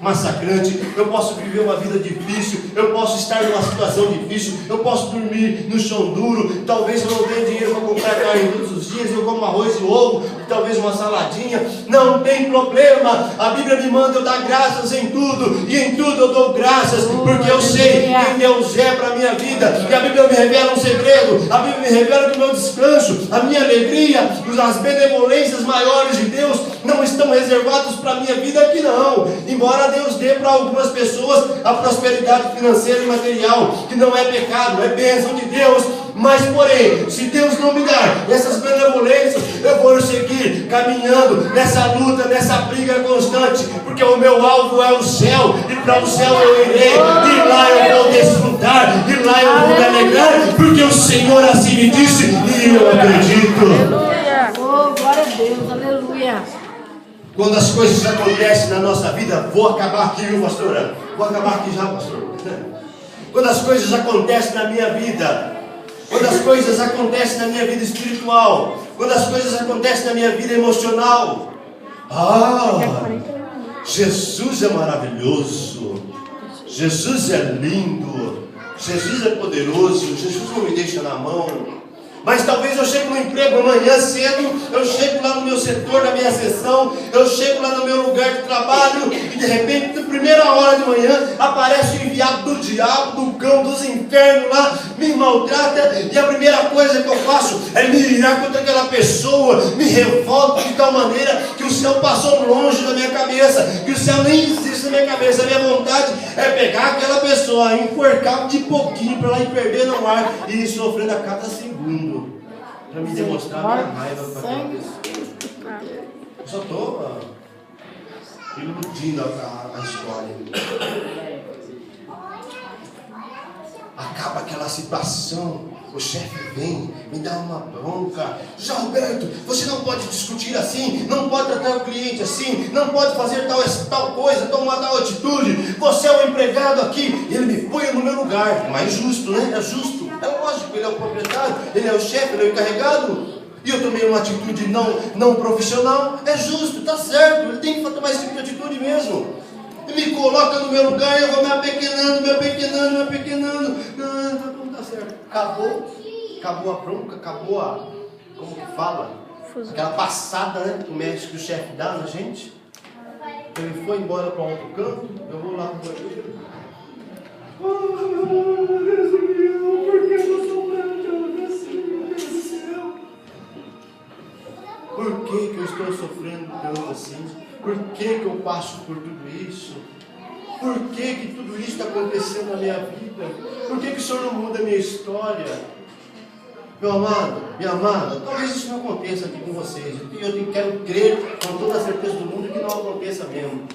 massacrante, eu posso viver uma vida difícil, eu posso estar numa situação difícil, eu posso dormir no chão duro, talvez eu não tenha dinheiro para comprar carne todos os dias, eu como arroz e ovo, e talvez uma saladinha, não tem problema. A Bíblia me manda eu dar graças em tudo, e em tudo eu dou graças, porque eu sei quem Deus é para a minha vida, e a Bíblia me revela um segredo, a Bíblia me revela que o meu descanso, a minha alegria, as benevolências maiores de Deus não estão reservados para a minha vida aqui não. Embora Deus dê para algumas pessoas a prosperidade financeira e material, que não é pecado, é bênção de Deus, mas porém, se Deus não me dar essas benevolências, eu vou seguir caminhando nessa luta, nessa briga constante, porque o meu alvo é o céu, e para o céu eu irei, e lá eu vou desfrutar, e lá eu vou me alegrar, porque o Senhor assim me disse, e eu acredito. Aleluia. Oh, glória a Deus, aleluia. Quando as coisas acontecem na nossa vida, vou acabar aqui, viu, pastora? Vou acabar aqui já, pastor. quando as coisas acontecem na minha vida, quando as coisas acontecem na minha vida espiritual, quando as coisas acontecem na minha vida emocional. Jesus é maravilhoso, Jesus é lindo, Jesus é poderoso, Jesus não me deixa na mão. Mas talvez eu chegue no emprego amanhã cedo, eu chego lá no meu setor, na minha seção, eu chego lá no meu lugar de trabalho, e de repente, na primeira hora de manhã, aparece o enviado do diabo, do cão, dos infernos lá, me maltrata, e a primeira coisa que eu faço é me virar contra aquela pessoa, me revolto de tal maneira que o céu passou longe da minha cabeça, que o céu nem existe na minha cabeça. A minha vontade é pegar aquela pessoa, enforcar de pouquinho para ela ir perder no ar e ir sofrendo a cada segundo. Para me demonstrar a minha raiva para aquela pessoa. Eu só estou iludindo a história. Acaba aquela situação, o chefe vem, me dá uma bronca. José Roberto, você não pode discutir assim, não pode tratar o cliente assim, não pode fazer tal coisa, tomar tal atitude. Você é o empregado aqui, ele me põe no meu lugar. Mas justo, né? É justo. É lógico, ele é o proprietário, ele é o chefe, ele é o encarregado. E eu tomei uma atitude não profissional. É justo, está certo, ele tem que tomar esse tipo de atitude mesmo. Ele me coloca no meu lugar e eu vou me apequenando. Não está certo. Acabou a bronca, acabou a, como que fala? Aquela passada, né, que o chefe dá na gente. Ele foi embora para outro canto, eu vou lá para o banheiro. Por que eu sou branco assim, meu Deus do céu? Por que eu estou sofrendo tanto assim? Por que eu passo por tudo isso? Por que tudo isso está acontecendo na minha vida? Por que o Senhor não muda a minha história? Meu amado, minha amada, talvez isso não aconteça aqui com vocês. Eu quero crer com toda a certeza do mundo que não aconteça mesmo.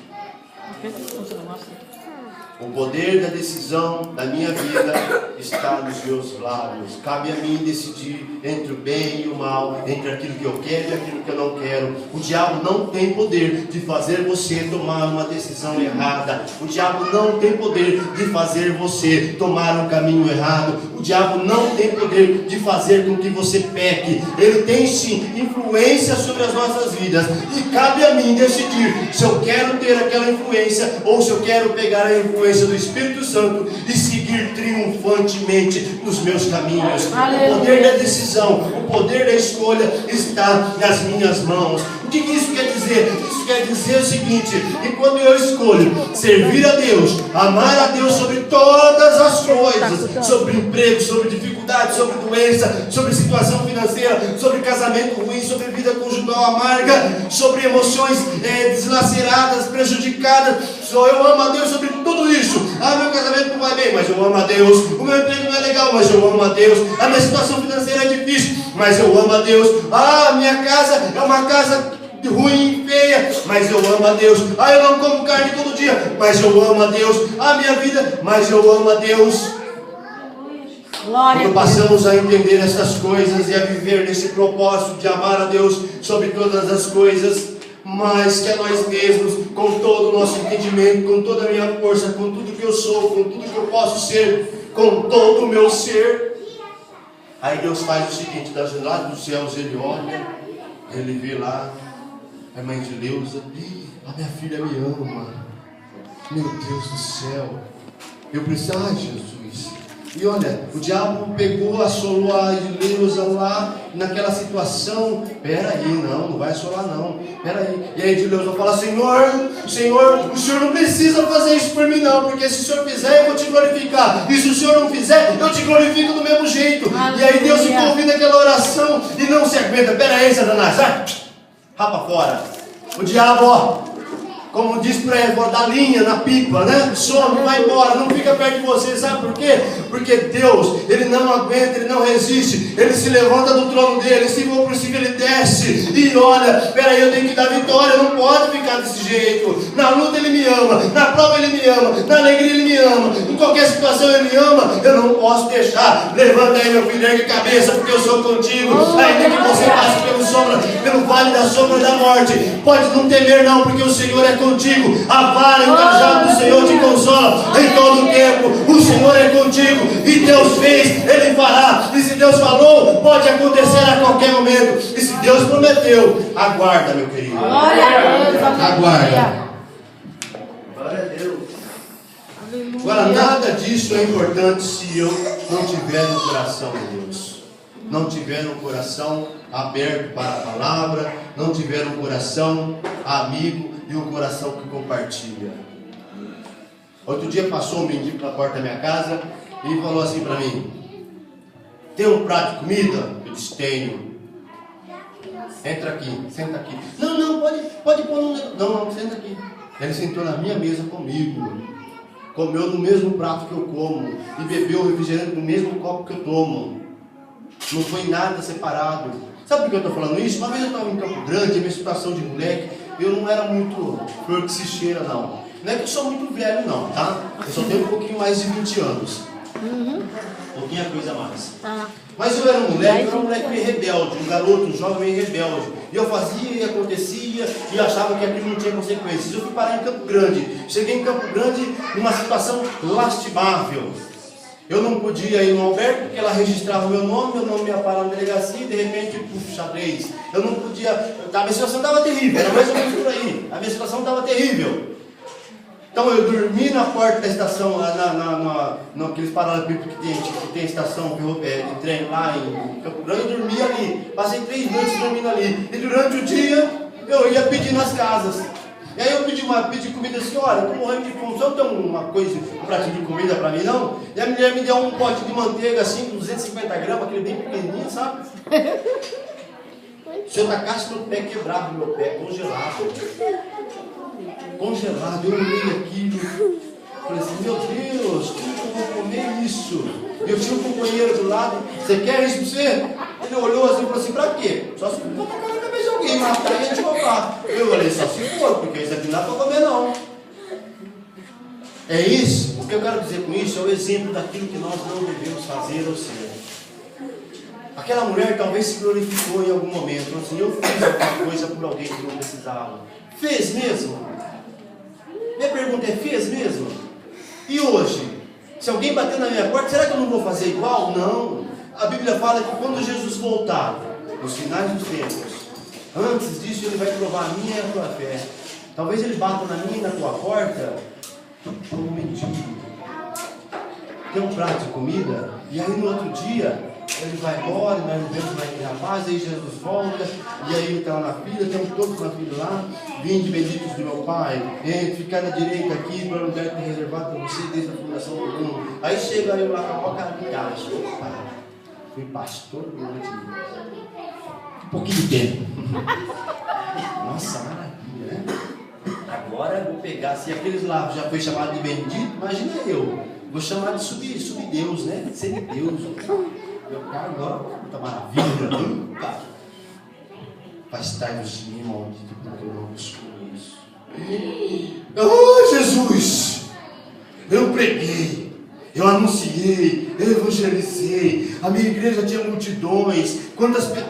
O poder da decisão da minha vida está nos meus lábios. Cabe a mim decidir entre o bem e o mal, entre aquilo que eu quero e aquilo que eu não quero. O diabo não tem poder de fazer você tomar uma decisão errada. O diabo não tem poder de fazer você tomar um caminho errado. O diabo não tem poder de fazer com que você peque. Ele tem sim influência sobre as nossas vidas. E cabe a mim decidir se eu quero ter aquela influência ou se eu quero pegar a influência do Espírito Santo e seguir triunfantemente nos meus caminhos. Aleluia. O poder da decisão, o poder da escolha está nas minhas mãos. O que isso quer dizer? Isso quer dizer o seguinte: que quando eu escolho servir a Deus, amar a Deus sobre todas as coisas, sobre emprego, sobre dificuldade, sobre doença, sobre situação financeira, sobre casamento ruim, sobre vida conjugal amarga, sobre emoções deslaceradas, prejudicadas, eu amo a Deus sobre tudo isso. Meu casamento não vai bem, mas eu amo a Deus. O meu emprego não é legal, mas eu amo a Deus. A minha situação financeira é difícil, mas eu amo a Deus. Minha casa é uma casa ruim e feia, mas eu amo a Deus. Eu não como carne todo dia, mas eu amo a Deus. Minha vida, mas eu amo a Deus. Quando passamos a entender essas coisas e a viver nesse propósito de amar a Deus sobre todas as coisas, mais que a nós mesmos, com todo o nosso entendimento, com toda a minha força, com tudo que eu sou, com tudo que eu posso ser, com todo o meu ser. Aí Deus faz o seguinte: das janela dos céus Ele olha, Ele vê lá a mãe de Leusa, a minha filha me ama, meu Deus do céu, eu preciso, Jesus. E olha, o diabo pegou, assolou a Edileuza lá, naquela situação. Peraí, não vai assolar não, peraí. E a Edileuza fala: Senhor, o Senhor não precisa fazer isso por mim não, porque se o Senhor fizer, eu vou te glorificar. E se o Senhor não fizer, eu te glorifico do mesmo jeito. E aí Deus ficou ouvindo aquela oração e não se aguenta. Peraí, Satanás, rapa fora. O diabo, como diz por aí, vou dar linha na pipa, né? Some, vai embora, não fica perto de você. Sabe por quê? Porque Deus, Ele não aguenta, Ele não resiste. Ele se levanta do trono dele, se for possível Ele desce e olha, peraí, eu tenho que dar vitória, não pode ficar desse jeito. Na luta Ele me ama, na prova Ele me ama, na alegria Ele me ama, em qualquer situação Ele me ama. Eu não posso deixar. Levanta aí, meu filho, ergue a cabeça, porque eu sou contigo. Ainda que você passe pelo vale da sombra da morte, pode não temer não, porque o Senhor é contigo. A vara e o cajado do Senhor te consola. só, em todo tempo, o Senhor é contigo, e Deus fez, Ele fará, e se Deus falou, pode acontecer a qualquer momento, e se Deus prometeu, aguarda, meu querido. Glória a Deus. Aguarda. Glória a Deus. Agora, nada disso é importante se eu não tiver no coração de Deus, não tiver um coração aberto para a palavra, não tiver um coração amigo e um coração que compartilha. Outro dia passou um mendigo na porta da minha casa e falou assim para mim: tem um prato de comida? Eu disse: tenho. Entra aqui, senta aqui. Não, pode pôr no... Não, senta aqui. Ele sentou na minha mesa comigo, comeu no mesmo prato que eu como e bebeu o refrigerante no mesmo copo que eu tomo. Não foi nada separado. Sabe por que eu estou falando isso? Uma vez eu estava em Campo Grande, a minha situação de moleque, eu não era muito flor que se cheira, não. Não é que eu sou muito velho, não, tá? Eu só tenho um pouquinho mais de 20 anos. Pouquinha coisa a mais. Mas eu era um moleque meio rebelde, um garoto, um jovem meio rebelde. E eu fazia e acontecia e achava que aquilo não tinha consequências. Eu fui parar em Campo Grande. Cheguei em Campo Grande numa situação lastimável. Eu não podia ir no Alberto porque ela registrava o meu nome ia parar na delegacia e de repente, xadrez. Eu não podia. A minha situação estava terrível, era mais ou menos por aí. A minha situação estava terrível. Então eu dormi na porta da estação, naqueles paralelepípedos que tem estação de trem lá em Campo Grande, eu dormi ali. Passei 3 noites dormindo ali. E durante o dia eu ia pedir nas casas. E aí eu pedi comida assim: olha, eu tô morrendo de fome, só tem uma coisa, um pratinho de comida para mim não? E a mulher me deu um pote de manteiga assim, 250 gramas, aquele bem pequenininho, sabe? Se eu tacasse no pé, quebrava meu pé, congelado. Eu olhei aquilo, falei assim: meu Deus, como que eu vou comer isso? E eu tinha um companheiro do lado: você quer isso para você? Ele olhou assim e falou assim: pra quê? Só se for tacar na cabeça de alguém, matar e a gente roubar. Eu falei: só se for, porque isso aqui não dá para comer não. É isso, o que eu quero dizer com isso é o exemplo daquilo que nós não devemos fazer ou ser. Aquela mulher talvez se glorificou em algum momento, falou assim: eu fiz alguma coisa por alguém que não precisava. Fez mesmo? Minha pergunta é: fez mesmo? E hoje, se alguém bater na minha porta, será que eu não vou fazer igual? Não. A Bíblia fala que quando Jesus voltar, nos finais dos tempos, antes disso Ele vai provar a minha e a tua fé. Talvez Ele bata na minha e na tua porta como um mendigo. Tem um prato de comida, e aí no outro dia ele vai embora, nós não vemos mais aquele rapaz, aí Jesus volta, e aí ele está lá na fila, tem todos na fila lá: vinde benditos do meu Pai, ficar na direita aqui, para o lugar que é reservado para você desde a fundação do mundo. Aí chega eu lá com a boca aberta: opa, fui pastor durante um pouquinho de tempo. Nossa, maravilha, né? Agora eu vou pegar, se aqueles lá já foi chamado de bendito, imagina eu, vou chamar de subdeus, né? Semideus. Meu carro agora, puta maravilha. Afastai-vos de mim, maldito, porque eu não vos conheço. Oh, Jesus! Eu preguei, eu anunciei, eu evangelizei, a minha igreja tinha multidões. Quantas pessoas?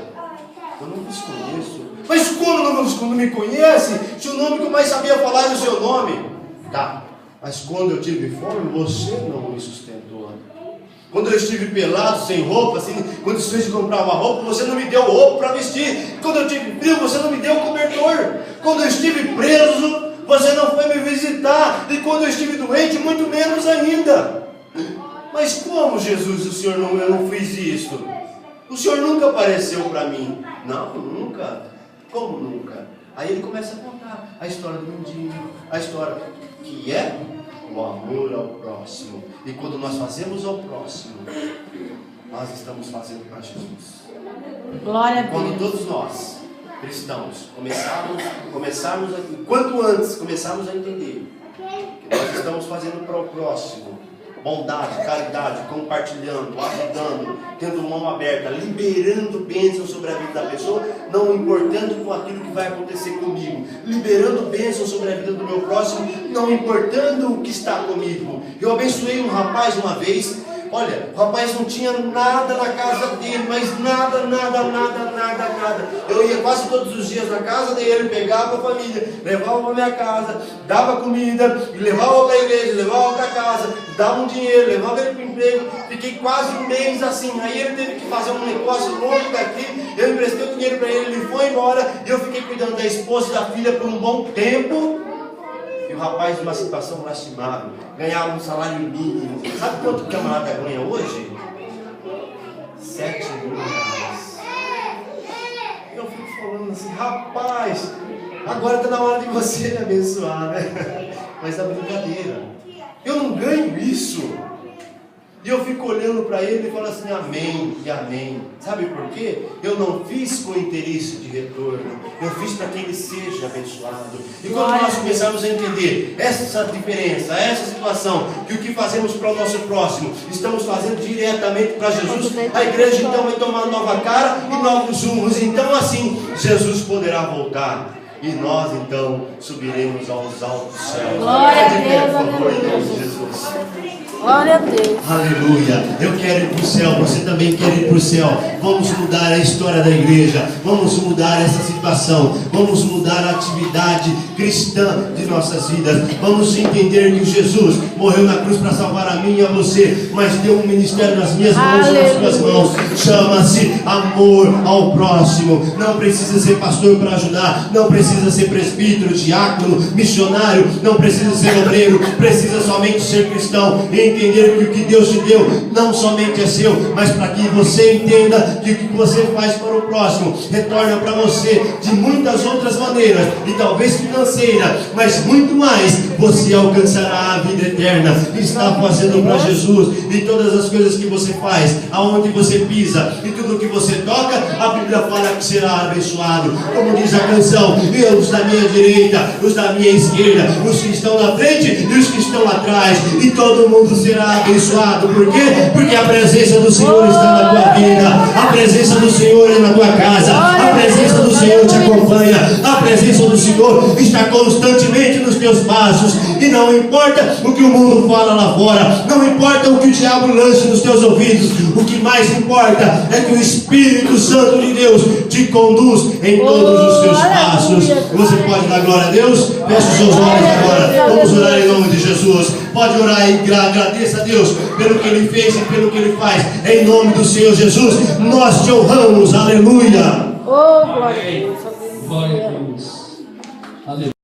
Eu não vos conheço. Mas como não me conhece? Se o nome que eu mais sabia falar era o seu nome. Tá, mas quando eu tive fome, você não me sustentou. Quando eu estive pelado, sem roupa, assim, quando eu estive comprar uma roupa, você não me deu roupa para vestir. Quando eu tive frio, você não me deu cobertor. Quando eu estive preso, você não foi me visitar. E quando eu estive doente, muito menos ainda. Mas como, Jesus, o Senhor eu não fiz isso? O Senhor nunca apareceu para mim. Não, nunca. Como nunca? Aí ele começa a contar a história do mendigo, a história que é o amor ao próximo. E quando nós fazemos ao próximo, nós estamos fazendo para Jesus. Glória a Deus. Quando todos nós, cristãos, começarmos quanto antes começarmos a entender que nós estamos fazendo para o próximo, bondade, caridade, compartilhando, ajudando, tendo mão aberta, liberando bênçãos sobre a vida da pessoa, não importando com aquilo que vai acontecer comigo, liberando bênçãos sobre a vida do meu próximo, não importando o que está comigo. Eu abençoei um rapaz uma vez. Olha, o rapaz não tinha nada na casa dele, mas nada. nada. Eu ia quase todos os dias na casa dele, pegava a família, levava para minha casa, dava comida, levava para a igreja, levava para casa, dava um dinheiro, levava ele para o emprego. Fiquei quase um mês assim. Aí ele teve que fazer um negócio longe daqui. Eu emprestei o dinheiro para ele foi embora. E eu fiquei cuidando da esposa e da filha por um bom tempo. E o rapaz, numa situação lastimável, ganhava um salário mínimo. Sabe quanto o camarada ganha hoje? 7 mil reais. Eu fico falando assim, rapaz, agora está na hora de você me abençoar, né? Mas é brincadeira. Eu não ganho isso. E eu fico olhando para ele e falo assim, amém e amém. Sabe por quê? Eu não fiz com interesse de retorno. Eu fiz para que ele seja abençoado. E quando nós começarmos a entender essa diferença, essa situação, que o que fazemos para o nosso próximo, estamos fazendo diretamente para Jesus, a igreja então vai tomar nova cara e novos rumos. Então assim, Jesus poderá voltar. E nós então subiremos aos altos céus. Glória a Deus, aleluia. Jesus. Glória a Deus. Aleluia. Eu quero ir para o céu. Você também quer ir para o céu. Vamos mudar a história da igreja. Vamos mudar essa situação. Vamos mudar a atividade cristã de nossas vidas. Vamos entender que Jesus morreu na cruz para salvar a mim e a você, mas deu um ministério nas minhas mãos e nas suas mãos. Chama-se amor ao próximo. Não precisa ser pastor para ajudar. Não precisa ser presbítero, diácono, missionário. Não precisa ser obreiro. Precisa somente ser cristão e entender que o que Deus te deu não somente é seu, mas para que você entenda que o que você faz para o próximo retorna para você de muitas outras maneiras, e talvez financeira, mas muito mais, você alcançará a vida eterna. Está fazendo para Jesus, e todas as coisas que você faz, aonde você pisa e tudo que você toca, a Bíblia fala que será abençoado. Como diz a canção, e os da minha direita, os da minha esquerda, os que estão na frente e os que estão atrás, e todo mundo será abençoado. Por quê? Porque a presença do Senhor está na tua vida, a presença do Senhor é na tua casa, a presença do Senhor te acompanha, a presença do Senhor está constantemente nos teus passos, e não importa o que o mundo fala lá fora, não importa o que o diabo lance nos teus ouvidos, o que mais importa é que o Espírito Santo de Deus te conduz em todos os teus passos. Você pode dar glória a Deus? Feche os seus olhos agora, vamos orar em nome de Jesus. Pode orar e agradeça a Deus pelo que Ele fez e pelo que Ele faz. Em nome do Senhor Jesus, nós te honramos. Aleluia. Oh, glória a Deus. Glória a Deus. Aleluia.